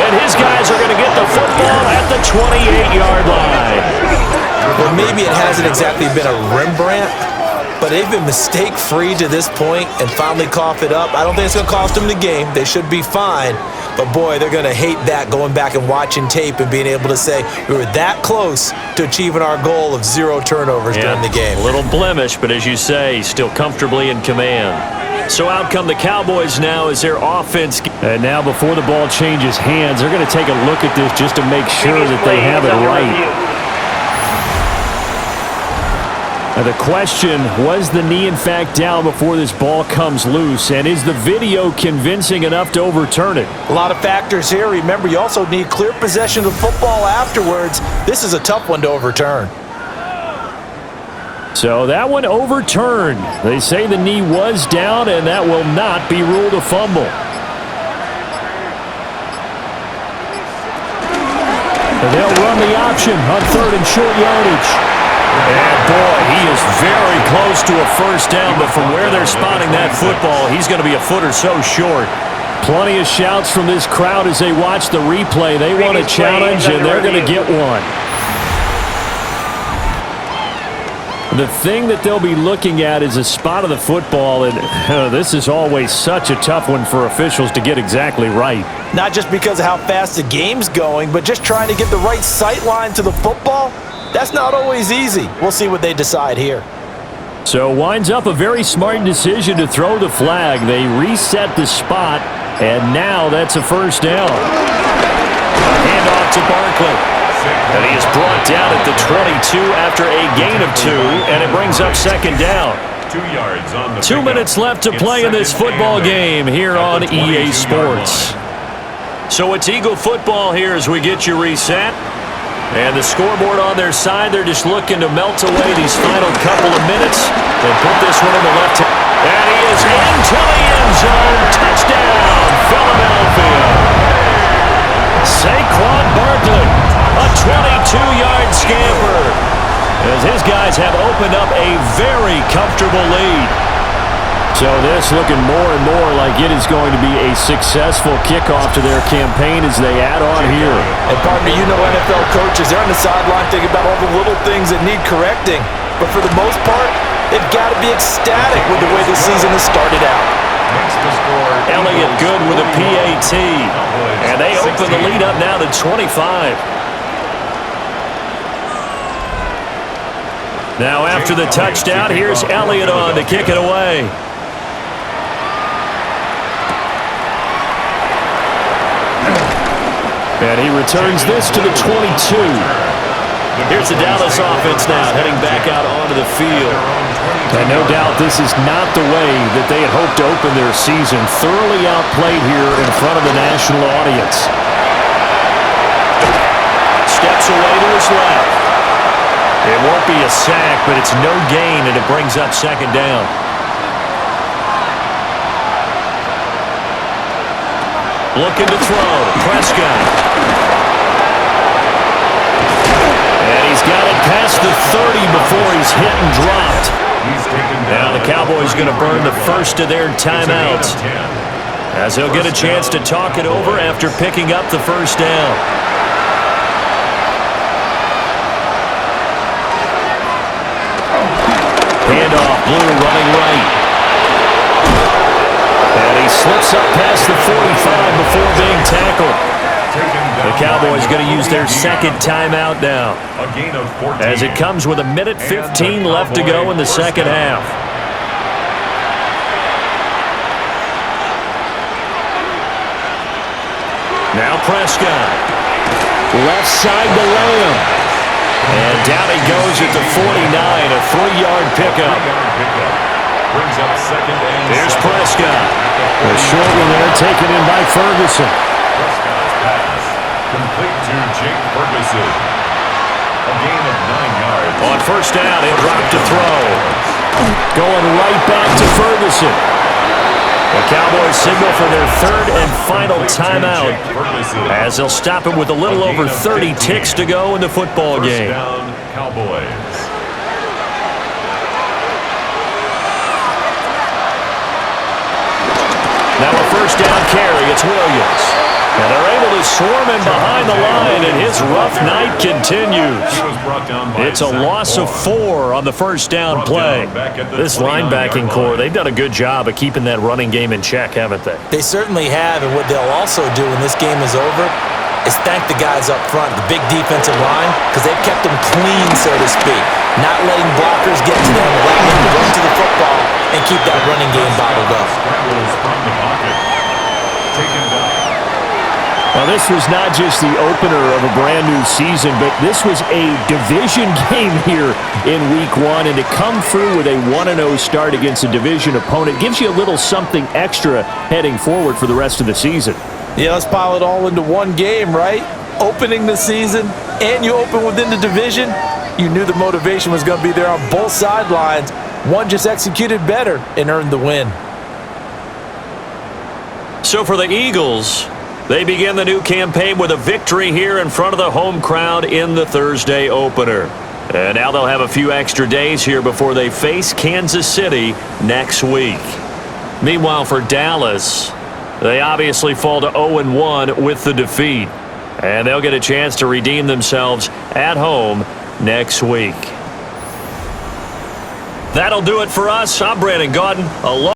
S4: And his guys are going to get the football at the 28-yard line.
S3: Well, maybe it hasn't exactly been a Rembrandt, but they've been mistake-free to this point and finally cough it up. I don't think it's going to cost them the game. They should be fine. But, boy, they're going to hate that going back and watching tape and being able to say we were that close to achieving our goal of 0 turnovers during the game.
S4: A little blemish, but as you say, still comfortably in command. So out come the Cowboys now as their offense.
S2: And now before the ball changes hands, they're going to take a look at this just to make sure that they have it right. Now the question, was the knee in fact down before this ball comes loose? And is the video convincing enough to overturn it?
S3: A lot of factors here. Remember, you also need clear possession of the football afterwards. This is a tough one to overturn.
S2: So that one overturned. They say the knee was down, and that will not be ruled a fumble. And they'll run the option on 3rd and short yardage.
S4: And, boy, he is very close to a first down, but from where they're spotting that football, he's going to be a foot or so short.
S2: Plenty of shouts from this crowd as they watch the replay. They want a challenge, and they're going to get one. The thing that they'll be looking at is a spot of the football, and this is always such a tough one for officials to get exactly right.
S3: Not just because of how fast the game's going, but just trying to get the right sight line to the football. That's not always easy. We'll see what they decide here.
S2: So winds up a very smart decision to throw the flag. They reset the spot, and now that's a first down.
S4: Handoff to Barkley. And he is brought down at the 22 after a gain of 2, and it brings up 2nd down.
S1: 2 yards on the
S4: 2 minutes left to play in this football game here on EA Sports. So it's Eagle football here as we get you reset. And the scoreboard on their side, they're just looking to melt away these final couple of minutes and put this one in the left hand. And he is into the end zone. Touchdown, Philadelphia. Saquon Barkley, a 22-yard scamper, as his guys have opened up a very comfortable lead.
S2: So this looking more and more like it is going to be a successful kickoff to their campaign as they add on here.
S3: And pardon me, you know NFL coaches, they're on the sideline thinking about all the little things that need correcting. But for the most part, they've got to be ecstatic with the way this season has started out.
S4: Elliott good with a PAT. And they open the lead up now to 25. Now after the touchdown, here's Elliott on to kick it away.
S2: And he returns this to the 22.
S4: Here's the Dallas offense now heading back out onto the field.
S2: And no doubt this is not the way that they had hoped to open their season. Thoroughly outplayed here in front of the national audience.
S4: Steps away to his left. It won't be a sack, but it's no gain, and it brings up second down. Looking to throw. Prescott.
S2: And he's got it past the 30 before he's hit and dropped.
S4: Now the Cowboys going to burn the first of their timeouts, as he'll get a chance to talk it over after picking up the first down. Handoff, Blue running right.
S2: And he slips up past the 45 before being tackled.
S4: The Cowboys going to use their second timeout now, as it comes with 1:15 left to go in the second half. Now Prescott.
S2: Left side to Lamb.
S4: And down he goes at the 49, a 3-yard pickup. Here's Prescott.
S2: The short one there taken in by Ferguson.
S1: Prescott's pass complete to Jake Ferguson. A gain of 9 yards.
S4: On first down, he'll drop to throw.
S2: Going right back to Ferguson.
S4: The Cowboys signal for their third and final timeout, as they'll stop it with a little over 30 ticks to go in the football game.
S1: First down, Cowboys.
S4: Now a first down carry, it's Williams. And they're able to swarm him behind the line, and his rough night continues. It's a loss of 4 on the first down play. This linebacking core, they've done a good job of keeping that running game in check, haven't they?
S3: They certainly have, and what they'll also do when this game is over is thank the guys up front, the big defensive line, because they've kept them clean, so to speak. Not letting blockers get to them, letting them run to the football and keep that running game bottled up.
S2: Now, this was not just the opener of a brand-new season, but this was a division game here in Week 1, and to come through with a 1-0 start against a division opponent gives you a little something extra heading forward for the rest of the season.
S3: Yeah, let's pile it all into one game, right? Opening the season, and you open within the division. You knew the motivation was going to be there on both sidelines. One just executed better and earned the win.
S4: So for the Eagles, they begin the new campaign with a victory here in front of the home crowd in the Thursday opener. And now they'll have a few extra days here before they face Kansas City next week. Meanwhile, for Dallas, they obviously fall to 0-1 with the defeat. And they'll get a chance to redeem themselves at home next week. That'll do it for us. I'm Brandon Gaudin.